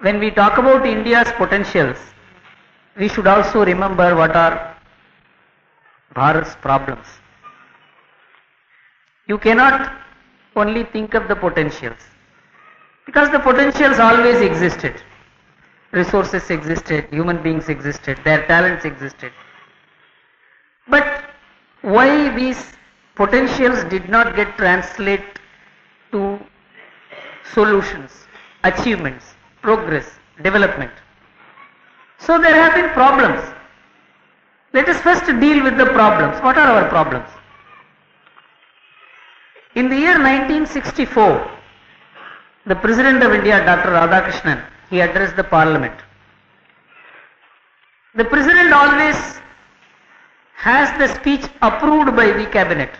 when we talk about India's potentials, we should also remember what are Bharat's problems. You cannot only think of the potentials, because the potentials always existed. Resources existed, human beings existed, their talents existed. But why these potentials did not get translated to solutions, achievements, progress, development? So there have been problems. Let us first deal with the problems. What are our problems? In the year 1964, the President of India, Dr. Radhakrishnan, he addressed the Parliament. The President always has the speech approved by the Cabinet,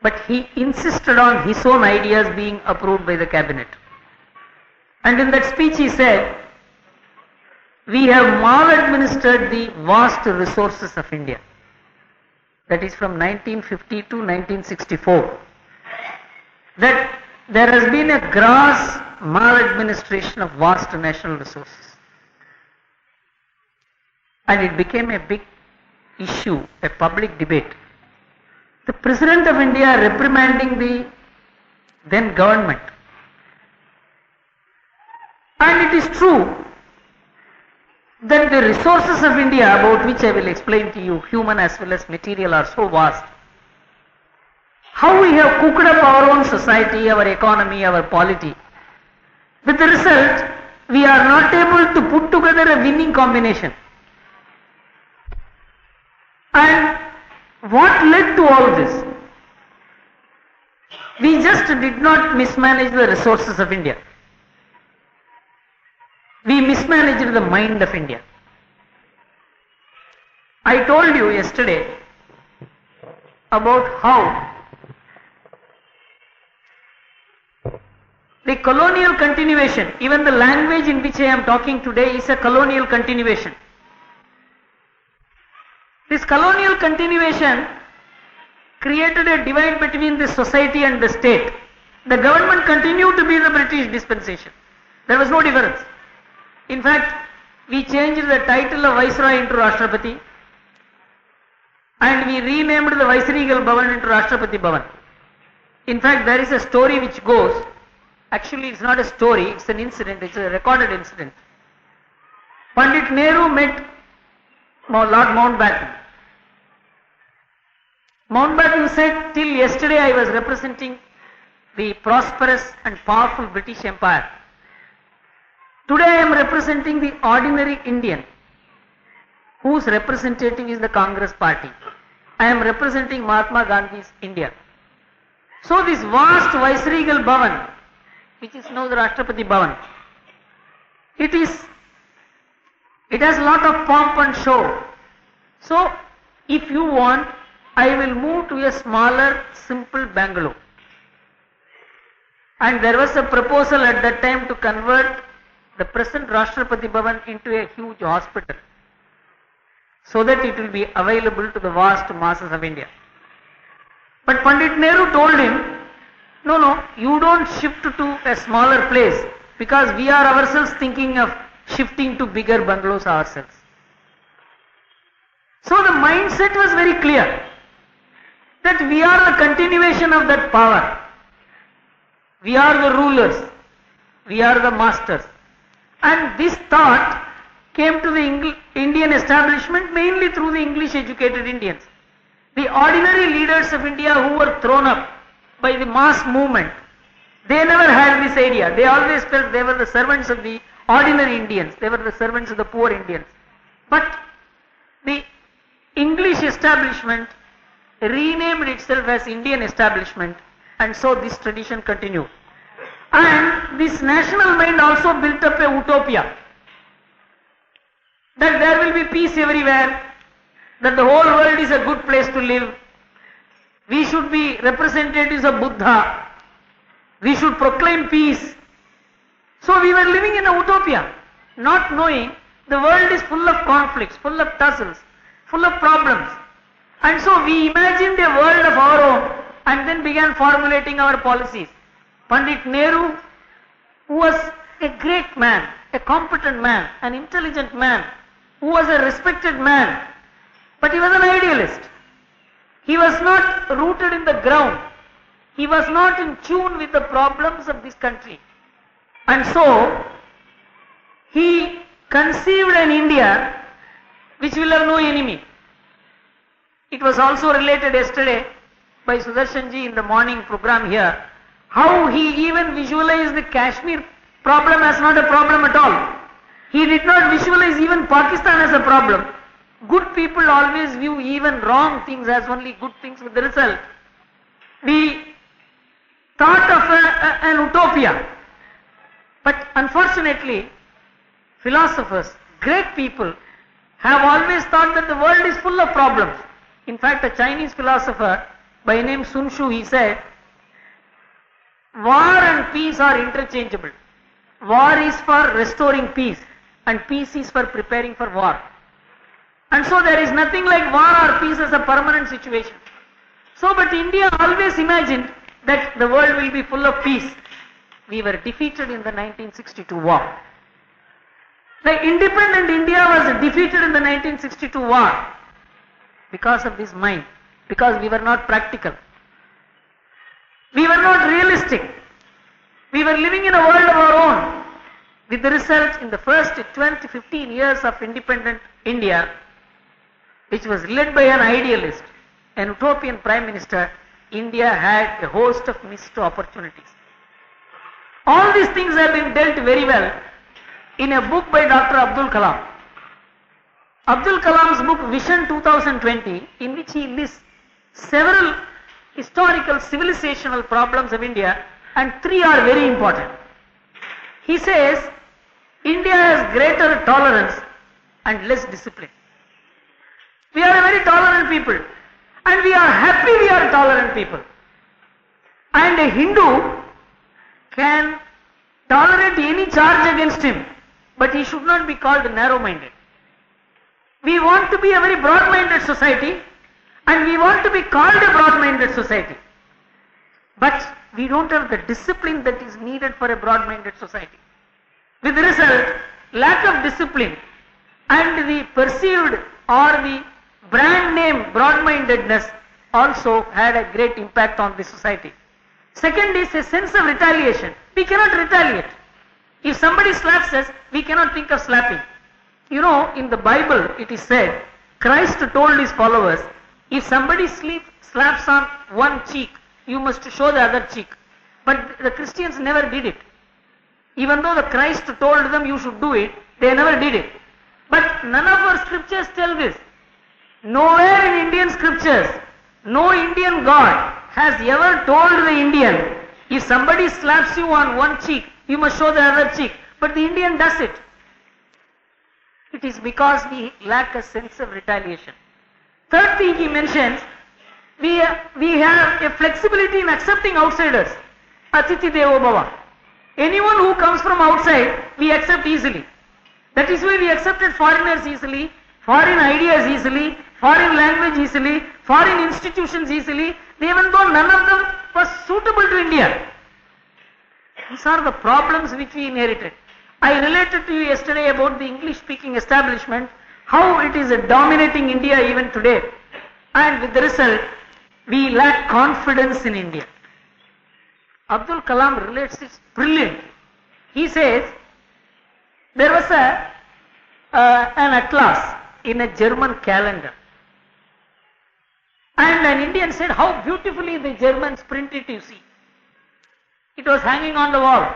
but he insisted on his own ideas being approved by the Cabinet. And in that speech he said, we have maladministered the vast resources of India. That is from 1950 to 1964. That there has been a gross maladministration of vast national resources. And it became a big issue, a public debate. The President of India reprimanding the then government. And it is true that the resources of India, about which I will explain to you, human as well as material, are so vast. How we have cooked up our own society, our economy, our polity. With the result, we are not able to put together a winning combination. And what led to all this? We just did not mismanage the resources of India. We mismanaged the mind of India. I told you yesterday about how the colonial continuation, even the language in which I am talking today is a colonial continuation. This colonial continuation created a divide between the society and the state. The government continued to be the British dispensation. There was no difference. In fact, we changed the title of Viceroy into Rashtrapati, and we renamed the Viceregal Bhavan into Rashtrapati Bhavan. In fact, there is a story which goes, actually it's not a story, it's an incident, it's a recorded incident. Pandit Nehru met Lord Mountbatten. Mountbatten said, till yesterday I was representing the prosperous and powerful British Empire. Today I am representing the ordinary Indian, whose representative is the Congress party. I am representing Mahatma Gandhi's India. So this vast Viceregal Bhavan, which is now the Rashtrapati Bhavan, it has a lot of pomp and show. So if you want, I will move to a smaller, simple Bangalore. And there was a proposal at that time to convert the present Rashtrapati Bhavan into a huge hospital, so that it will be available to the vast masses of India. But Pandit Nehru told him, no, you don't shift to a smaller place, because we are ourselves thinking of shifting to bigger bungalows ourselves. So the mindset was very clear, that we are the continuation of that power. We are the rulers, we are the masters. And this thought came to the Indian establishment mainly through the English educated Indians. The ordinary leaders of India who were thrown up by the mass movement, they never had this idea. They always felt they were the servants of the ordinary Indians. They were the servants of the poor Indians. But the English establishment renamed itself as Indian establishment, and so this tradition continued. And this national mind also built up a utopia, that there will be peace everywhere, that the whole world is a good place to live, we should be representatives of Buddha, we should proclaim peace. So we were living in a utopia, not knowing the world is full of conflicts, full of tussles, full of problems. And so we imagined a world of our own and then began formulating our policies. Pandit Nehru, who was a great man, a competent man, an intelligent man, who was a respected man, but he was an idealist. He was not rooted in the ground. He was not in tune with the problems of this country. And so, he conceived an India which will have no enemy. It was also related yesterday by Sudarshanji in the morning program here, how he even visualized the Kashmir problem as not a problem at all. He did not visualize even Pakistan as a problem. Good people always view even wrong things as only good things, with the result we thought of an utopia. But unfortunately, philosophers, great people, have always thought that the world is full of problems. In fact, a Chinese philosopher by name Sun Tzu, he said, war and peace are interchangeable. War is for restoring peace and peace is for preparing for war. And so there is nothing like war or peace as a permanent situation. So, but India always imagined that the world will be full of peace. We were defeated in the 1962 war. The independent India was defeated in the 1962 war because of this mind, because we were not practical. We were not realistic. We were living in a world of our own. With the result, in the first 12 to 15 years of independent India, which was led by an idealist, an utopian prime minister, India had a host of missed opportunities. All these things have been dealt very well in a book by Dr. Abdul Kalam. Abdul Kalam's book Vision 2020, in which he lists several historical civilizational problems of India, and three are very important. He says, India has greater tolerance and less discipline. We are a very tolerant people, and we are happy we are tolerant people. And a Hindu can tolerate any charge against him, but he should not be called narrow-minded. We want to be a very broad-minded society, and we want to be called a broad-minded society. But we don't have the discipline that is needed for a broad-minded society. With the result, lack of discipline and the perceived or the brand name broad-mindedness also had a great impact on the society. Second is a sense of retaliation. We cannot retaliate. If somebody slaps us, we cannot think of slapping. You know, in the Bible it is said, Christ told his followers, if somebody slaps on one cheek, you must show the other cheek. But the Christians never did it. Even though the Christ told them you should do it, they never did it. But none of our scriptures tell this. Nowhere in Indian scriptures, no Indian God has ever told the Indian, if somebody slaps you on one cheek, you must show the other cheek. But the Indian does it. It is because we lack a sense of retaliation. Third thing he mentions, we have a flexibility in accepting outsiders. Atiti Devo Bhava. Anyone who comes from outside, we accept easily. That is why we accepted foreigners easily, foreign ideas easily, foreign language easily, foreign institutions easily, even though none of them was suitable to India. These are the problems which we inherited. I related to you yesterday about the English-speaking establishment, how it is dominating India even today. And with the result, we lack confidence in India. Abdul Kalam relates this brilliantly. He says, there was an atlas in a German calendar. And an Indian said, how beautifully the Germans print it, you see. It was hanging on the wall.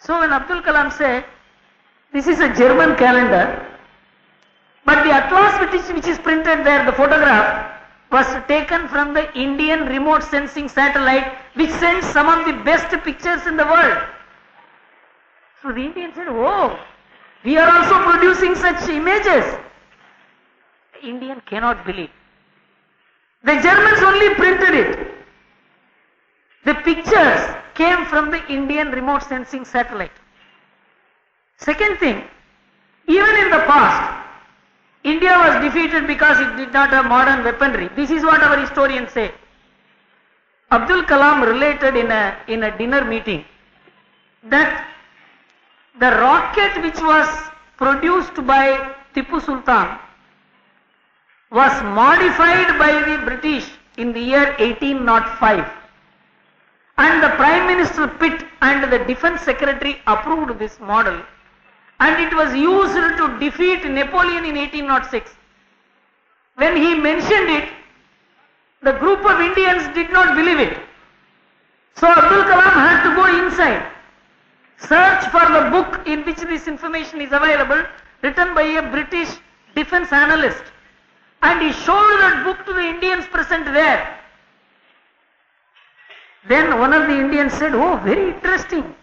So when Abdul Kalam said, this is a German calendar, but the atlas which is printed there, the photograph, was taken from the Indian remote sensing satellite, which sends some of the best pictures in the world. So the Indian said, oh, we are also producing such images. The Indian cannot believe. The Germans only printed it. The pictures came from the Indian remote sensing satellite. Second thing, even in the past, India was defeated because it did not have modern weaponry. This is what our historians say. Abdul Kalam related in a dinner meeting that the rocket which was produced by Tipu Sultan was modified by the British in the year 1805, and the Prime Minister Pitt and the Defence Secretary approved this model, and it was used to defeat Napoleon in 1806. When he mentioned it, the group of Indians did not believe it. So Abdul Kalam had to go inside, search for the book in which this information is available, written by a British defence analyst, and he showed that book to the Indians present there. Then one of the Indians said, "Oh, very interesting."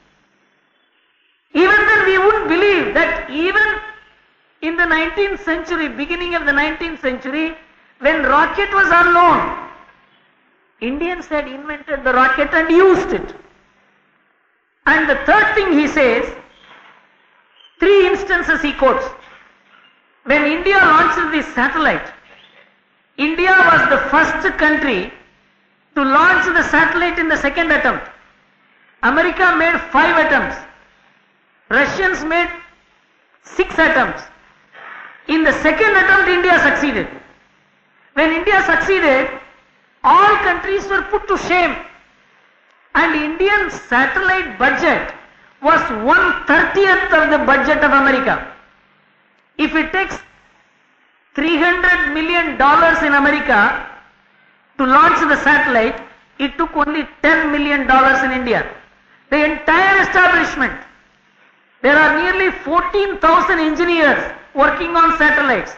Even then we wouldn't believe that even in the 19th century, beginning of the 19th century, when rocket was unknown, Indians had invented the rocket and used it. And the third thing he says, three instances he quotes. When India launched this satellite, India was the first country to launch the satellite in the second attempt. America made 5 attempts. Russians made 6 attempts. In the second attempt, India succeeded. When India succeeded, all countries were put to shame. And Indian satellite budget was 1/30th of the budget of America. If it takes $300 million in America to launch the satellite, it took only $10 million in India. The entire establishment, there are nearly 14,000 engineers working on satellites,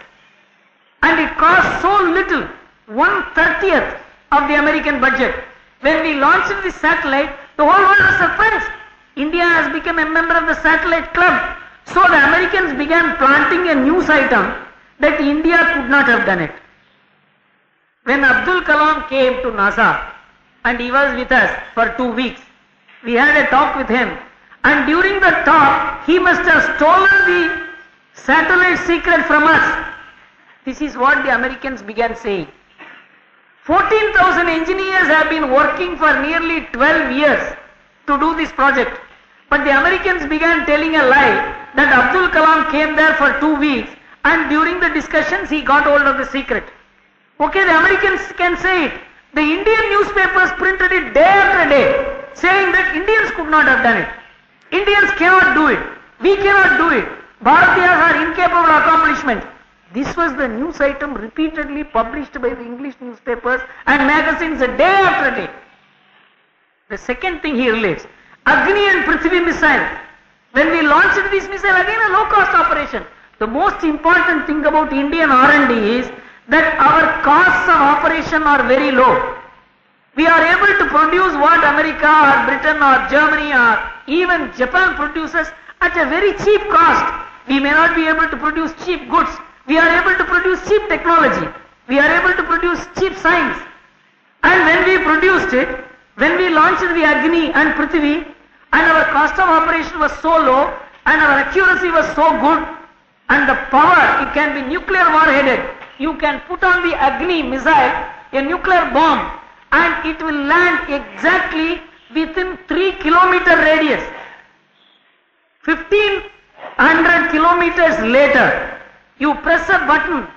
and it cost so little, 1/30th of the American budget. When we launched this satellite, the whole world was surprised. India has become a member of the satellite club. So the Americans began planting a news item that India could not have done it. When Abdul Kalam came to NASA, and he was with us for 2 weeks, we had a talk with him, and during the talk, he must have stolen the satellite secret from us. This is what the Americans began saying. 14,000 engineers have been working for nearly 12 years to do this project. But the Americans began telling a lie that Abdul Kalam came there for 2 weeks, and during the discussions he got hold of the secret. Okay, the Americans can say it. The Indian newspapers printed it day after day, saying that Indians could not have done it. Indians cannot do it. We cannot do it. Bharatiyas are incapable of accomplishment. This was the news item repeatedly published by the English newspapers and magazines day after day. The second thing he relates, Agni and Prithvi missile. When we launched this missile, again a low-cost operation. The most important thing about Indian R&D is that our costs of operation are very low. We are able to produce what America or Britain or Germany or even Japan produces at a very cheap cost. We may not be able to produce cheap goods. We are able to produce cheap technology. We are able to produce cheap science. And when we produced it, when we launched the Agni and Prithvi, and our cost of operation was so low, and our accuracy was so good, and the power, it can be nuclear warheaded. You can put on the Agni missile, a nuclear bomb, and it will land exactly within 3-kilometer radius. 1500 kilometers later, you press a button,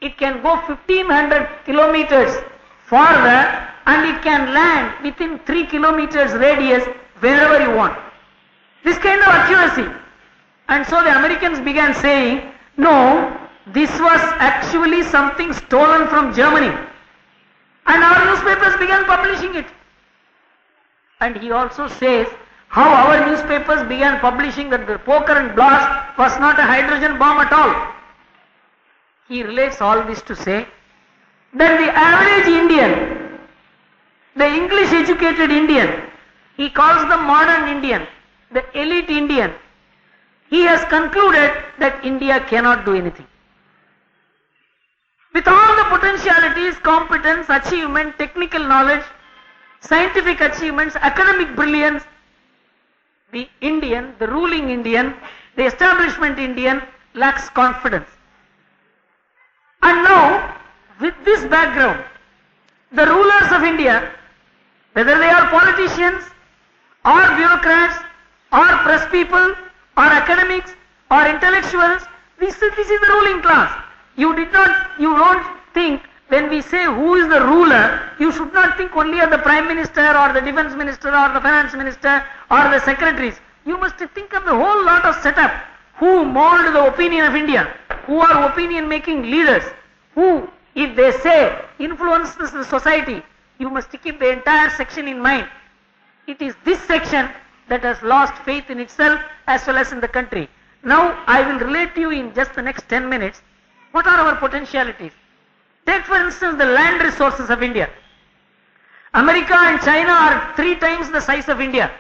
it can go 1500 kilometers farther, and it can land within 3 kilometers radius wherever you want. This kind of accuracy. And so the Americans began saying, no, this was actually something stolen from Germany. And our newspapers began publishing it. And he also says how our newspapers began publishing that the Pokhran blast was not a hydrogen bomb at all. He relates all this to say that the average Indian, the English educated Indian, he calls the modern Indian, the elite Indian, he has concluded that India cannot do anything. With all the potentialities, competence, achievement, technical knowledge, scientific achievements, academic brilliance, the Indian, the ruling Indian, the establishment Indian lacks confidence. And now, with this background, the rulers of India, whether they are politicians or bureaucrats people or academics or intellectuals, this is the ruling class. You don't think when we say who is the ruler, you should not think only of the Prime Minister or the Defence Minister or the Finance Minister or the secretaries. You must think of the whole lot of setup. Who mold the opinion of India? Who are opinion making leaders? Who, if they say, influences the society? You must keep the entire section in mind. It is this section that has lost faith in itself as well as in the country. Now I will relate to you in just the next 10 minutes what are our potentialities. Take for instance the land resources of India. America and China are 3 times the size of India.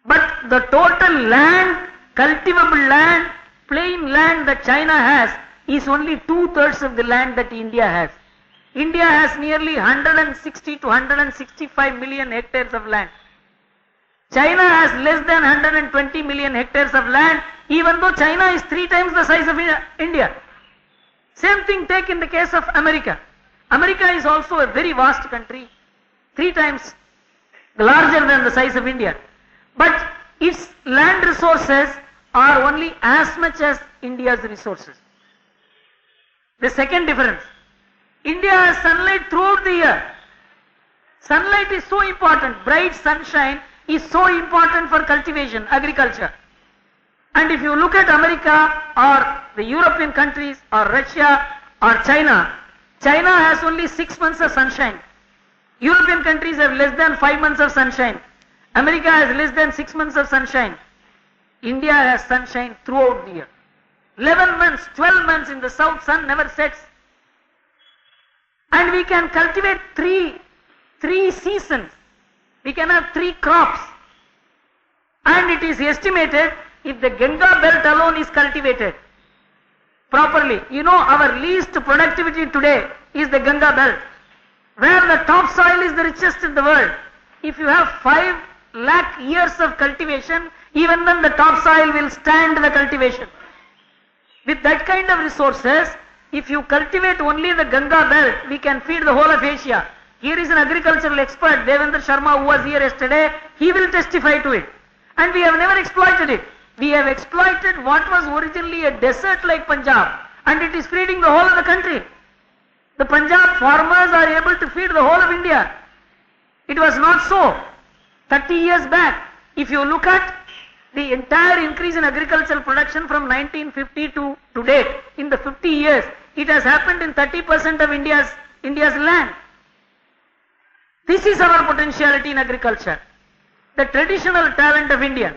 But the total land, cultivable land, plain land that China has is only 2/3 of the land that India has. India has nearly 160 to 165 million hectares of land. China has less than 120 million hectares of land, even though China is 3 times the size of India. Same thing take in the case of America. America is also a very vast country, 3 times larger than the size of India. But its land resources are only as much as India's resources. The second difference, India has sunlight throughout the year. Sunlight is so important, bright sunshine is so important for cultivation, agriculture. And if you look at America or the European countries or Russia or China, China has only 6 months of sunshine. European countries have less than 5 months of sunshine. America has less than 6 months of sunshine. India has sunshine throughout the year. 11 months, 12 months in the south, sun never sets. And we can cultivate three seasons. We can have 3 crops. And it is estimated if the Ganga belt alone is cultivated properly. You know, our least productivity today is the Ganga belt, where the topsoil is the richest in the world. If you have 5 lakh years of cultivation, even then the topsoil will stand the cultivation. With that kind of resources, if you cultivate only the Ganga belt, we can feed the whole of Asia. Here is an agricultural expert, Devendra Sharma, who was here yesterday. He will testify to it. And we have never exploited it. We have exploited what was originally a desert like Punjab, and it is feeding the whole of the country. The Punjab farmers are able to feed the whole of India. It was not so 30 years back. If you look at the entire increase in agricultural production from 1950 to date, in the 50 years, it has happened in 30% of India's land. This is our potentiality in agriculture, the traditional talent of India.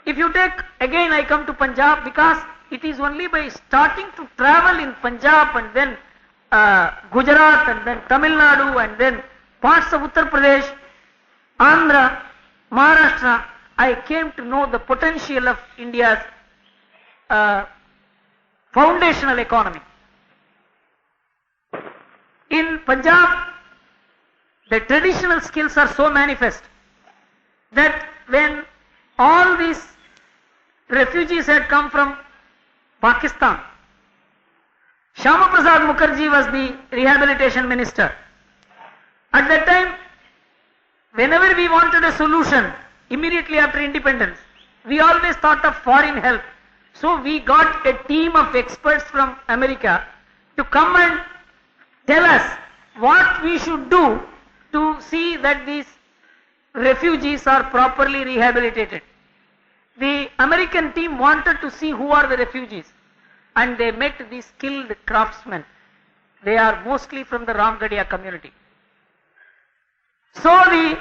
If you take, again I come to Punjab, because it is only by starting to travel in Punjab and then Gujarat and then Tamil Nadu and then parts of Uttar Pradesh, Andhra, Maharashtra, I came to know the potential of India's foundational economy. In Punjab, the traditional skills are so manifest that when all these refugees had come from Pakistan, Shyama Prasad Mukherjee was the rehabilitation minister. At that time, whenever we wanted a solution, immediately after independence, we always thought of foreign help. So we got a team of experts from America to come and tell us what we should do to see that these refugees are properly rehabilitated. The American team wanted to see who are the refugees, and they met these skilled craftsmen. They are mostly from the Ramgarhia community. So the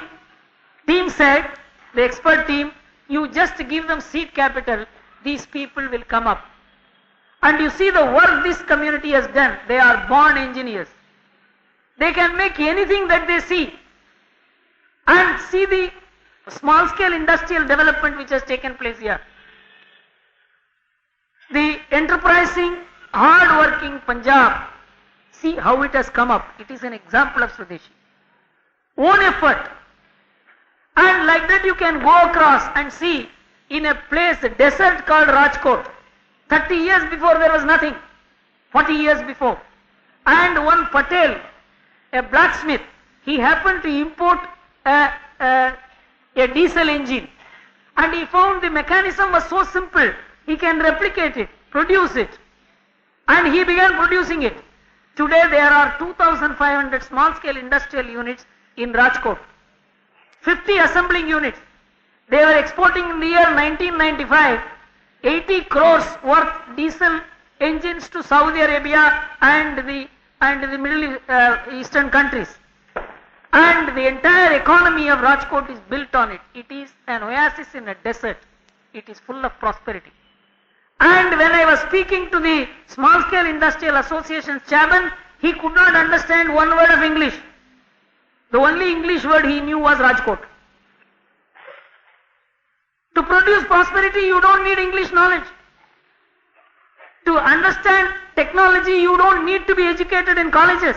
team said, the expert team, you just give them seed capital, these people will come up. And you see the work this community has done. They are born engineers. They can make anything that they see. And see the small scale industrial development which has taken place here. The enterprising, hard working Punjab, see how it has come up. It is an example of Swadeshi. Own effort. And like that you can go across and see in a place, a desert called Rajkot. 30 years before there was nothing. 40 years before. And one Patel, a blacksmith, he happened to import a diesel engine. And he found the mechanism was so simple, he can replicate it, produce it. And he began producing it. Today there are 2,500 small-scale industrial units in Rajkot. 50 assembling units. They were exporting in the year 1995 80 crores worth diesel engines to Saudi Arabia and the Middle Eastern countries. And the entire economy of Rajkot is built on it. It is an oasis in a desert. It is full of prosperity. And when I was speaking to the Small Scale Industrial Association's chairman, he could not understand one word of English. The only English word he knew was Rajkot. To produce prosperity, you don't need English knowledge. To understand technology, you don't need to be educated in colleges.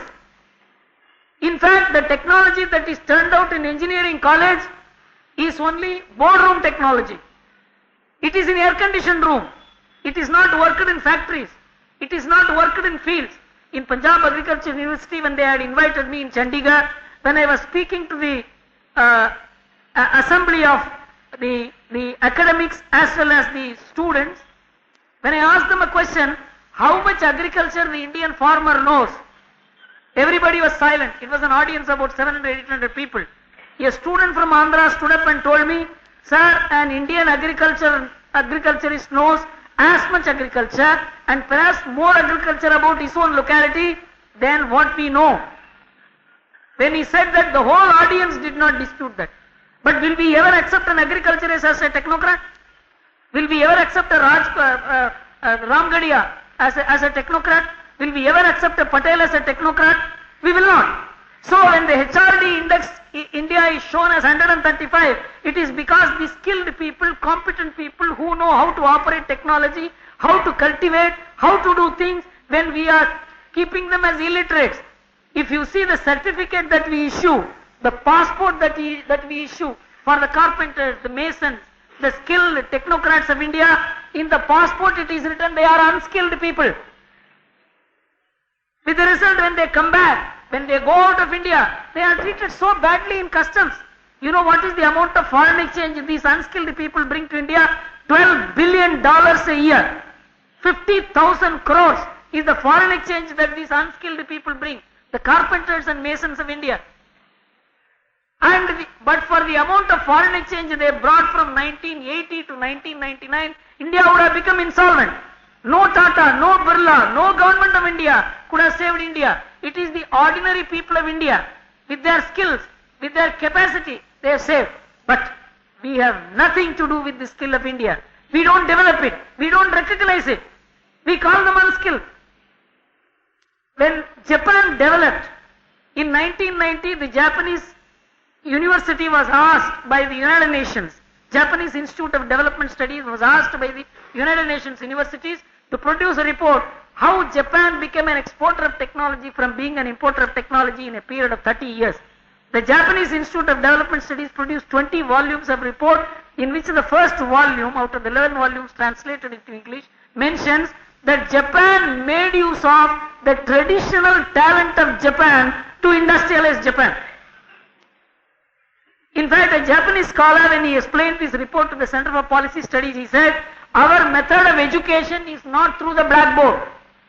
In fact, the technology that is turned out in engineering college is only boardroom technology. It is in air-conditioned room. It is not worked in factories. It is not worked in fields. In Punjab Agriculture University, when they had invited me in Chandigarh, when I was speaking to the assembly of the academics as well as the students, when I asked them a question, how much agriculture the Indian farmer knows, everybody was silent. It was an audience of about 700, 800 people. A student from Andhra stood up and told me, sir, an Indian agriculturist knows as much agriculture and perhaps more agriculture about his own locality than what we know. When he said that, the whole audience did not dispute that. But will we ever accept an agriculturist as a technocrat? Will we ever accept a Ramgadiya as a technocrat? Will we ever accept a Patel as a technocrat? We will not. So when the HRD index India is shown as 135, it is because the skilled people, competent people who know how to operate technology, how to cultivate, how to do things, when we are keeping them as illiterates. If you see the certificate that we issue, the passport that we issue for the carpenters, the masons, the skilled technocrats of India, in the passport it is written they are unskilled people. With the result, when they come back, when they go out of India, they are treated so badly in customs. You know what is the amount of foreign exchange these unskilled people bring to India? $12 billion a year. 50,000 crores is the foreign exchange that these unskilled people bring. The carpenters and masons of India. But for the amount of foreign exchange they brought from 1980 to 1999, India would have become insolvent. No Tata, no Birla, no government of India could have saved India. It is the ordinary people of India, with their skills, with their capacity, they have saved. But we have nothing to do with the skill of India. We don't develop it. We don't recognize it. We call them unskilled. When Japan developed, in 1990, the Japanese university was asked by the United Nations, Japanese Institute of Development Studies was asked by the United Nations universities to produce a report how Japan became an exporter of technology from being an importer of technology in a period of 30 years. The Japanese Institute of Development Studies produced 20 volumes of report, in which the first volume out of the 11 volumes translated into English mentions that Japan made use of the traditional talent of Japan to industrialize Japan. In fact, a Japanese scholar, when he explained this report to the Center for Policy Studies, he said, our method of education is not through the blackboard.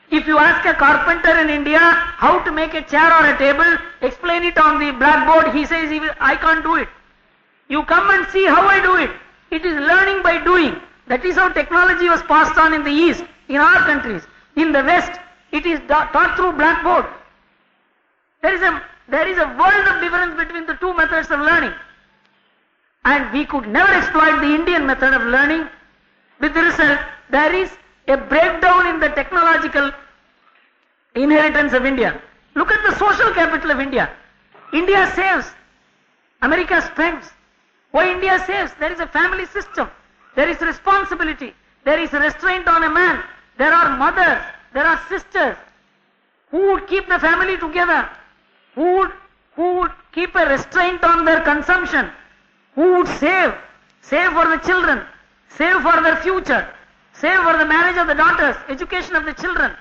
If you ask a carpenter in India how to make a chair or a table, explain it on the blackboard, he says, I can't do it. You come and see how I do it. It is learning by doing. That is how technology was passed on in the East, in our countries. In the West, it is taught through blackboard. There is a world of difference between the two methods of learning. And we could never exploit the Indian method of learning. With the result, there is a breakdown in the technological inheritance of India. Look at the social capital of India. India saves. America spends. Why India saves? There is a family system. There is responsibility. There is restraint on a man. There are mothers. There are sisters. Who would keep the family together? Who would keep a restraint on their consumption? Who would save? Save for the children. Save for their future. Save for the marriage of the daughters, education of the children.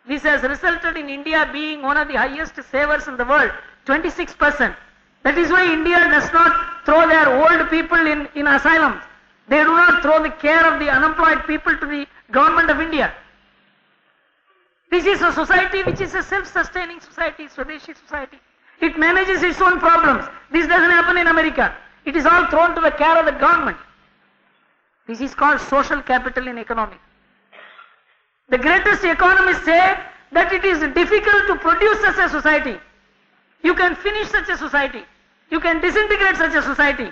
This has resulted in India being one of the highest savers in the world, 26%. That is why India does not throw their old people in asylums. They do not throw the care of the unemployed people to the government of India. This is a society which is a self-sustaining society, Swadeshi society. It manages its own problems. This doesn't happen in America. It is all thrown to the care of the government. This is called social capital in economics. The greatest economists say that it is difficult to produce such a society. You can finish such a society. You can disintegrate such a society.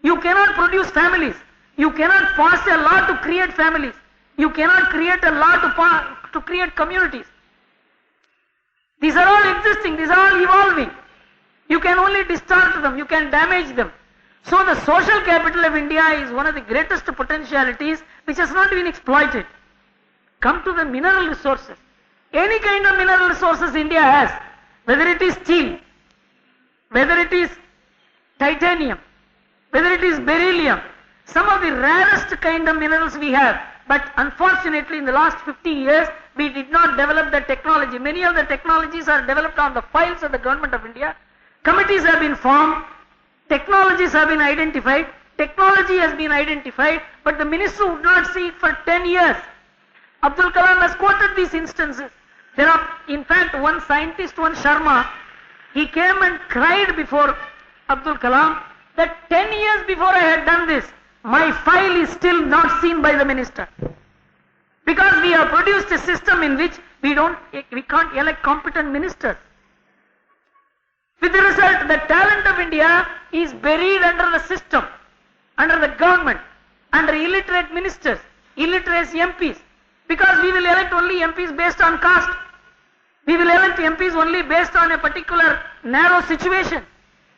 You cannot produce families. You cannot pass a law to create families. You cannot create a law to create communities. These are all existing. These are all evolving. You can only distort them. You can damage them. So the social capital of India is one of the greatest potentialities which has not been exploited. Come to the mineral resources. Any kind of mineral resources India has, whether it is steel, whether it is titanium, whether it is beryllium, some of the rarest kind of minerals we have. But unfortunately in the last 50 years we did not develop the technology. Many of the technologies are developed on the files of the government of India. Committees have been formed, technologies have been identified, technology has been identified, but the minister would not see it for 10 years. Abdul Kalam has quoted these instances. There are, in fact, one scientist, one Sharma, he came and cried before Abdul Kalam that 10 years before I had done this, my file is still not seen by the minister. Because we have produced a system in which we can't elect competent ministers. With the result, the talent of India is buried under the system, under the government, under illiterate ministers, illiterate MPs. Because we will elect only MPs based on caste. We will elect MPs only based on a particular narrow situation.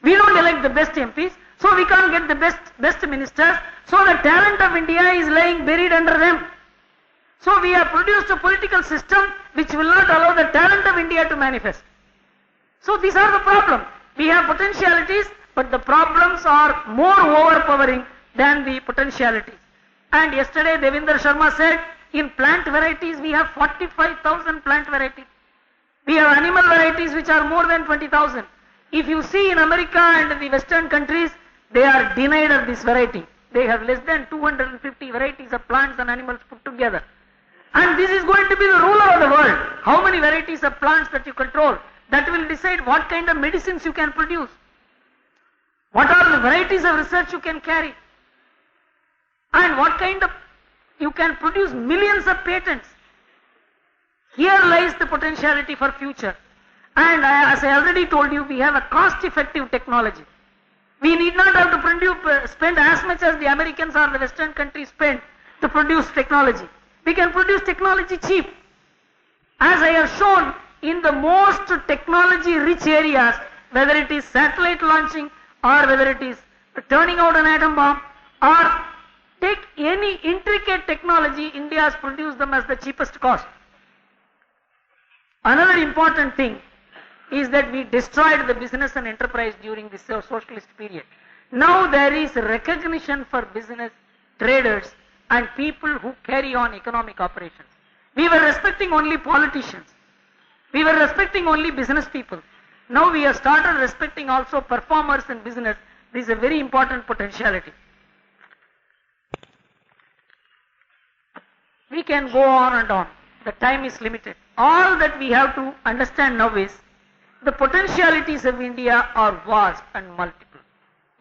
We don't elect the best MPs, so we can't get the best ministers. So the talent of India is lying buried under them. So we have produced a political system which will not allow the talent of India to manifest. So these are the problems. We have potentialities, but the problems are more overpowering than the potentialities. And yesterday Devinder Sharma said, in plant varieties we have 45,000 plant varieties. We have animal varieties which are more than 20,000. If you see in America and the Western countries, they are denied of this variety. They have less than 250 varieties of plants and animals put together. And this is going to be the ruler of the world. How many varieties of plants that you control? That will decide what kind of medicines you can produce. What are the varieties of research you can carry? And what kind of, you can produce millions of patents. Here lies the potentiality for future. And as I already told you, we have a cost-effective technology. We need not have to spend as much as the Americans or the Western countries spend to produce technology. We can produce technology cheap. As I have shown, in the most technology-rich areas, whether it is satellite launching or whether it is turning out an atom bomb or take any intricate technology, India has produced them as the cheapest cost. Another important thing is that we destroyed the business and enterprise during this socialist period. Now there is recognition for business, traders and people who carry on economic operations. We were respecting only politicians. We were respecting only business people. Now we have started respecting also performers in business. This is a very important potentiality. We can go on and on. The time is limited. All that we have to understand now is the potentialities of India are vast and multiple,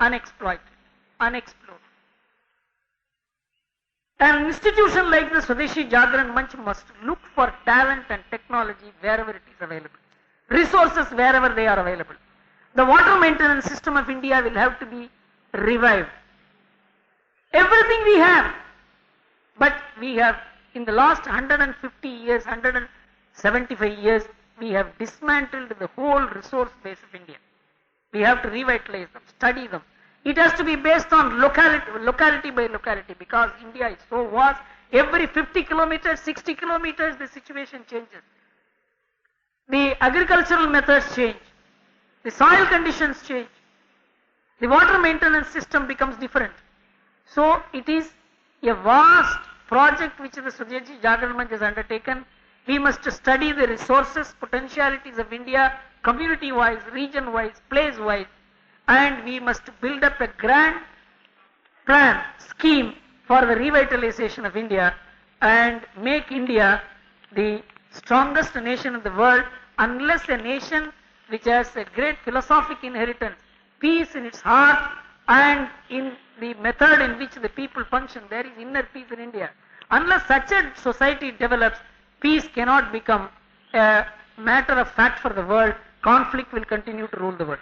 unexploited, unexplored. An institution like the Swadeshi Jagran Manch must look for talent and technology wherever it is available, resources wherever they are available. The water maintenance system of India will have to be revived. Everything we have, but we have in the last 150 years, 175 years, we have dismantled the whole resource base of India. We have to revitalize them, study them. It has to be based on locality by locality, because India is so vast. Every 50 kilometers, 60 kilometers, the situation changes. The agricultural methods change. The soil conditions change. The water maintenance system becomes different. So it is a vast project which the Swadeshi Jagran Manch has undertaken. We must study the resources, potentialities of India, community-wise, region-wise, place-wise, and we must build up a grand plan, scheme for the revitalization of India and make India the strongest nation in the world, unless a nation which has a great philosophic inheritance, peace in its heart and in the method in which the people function, there is inner peace in India. Unless such a society develops, peace cannot become a matter of fact for the world. Conflict will continue to rule the world.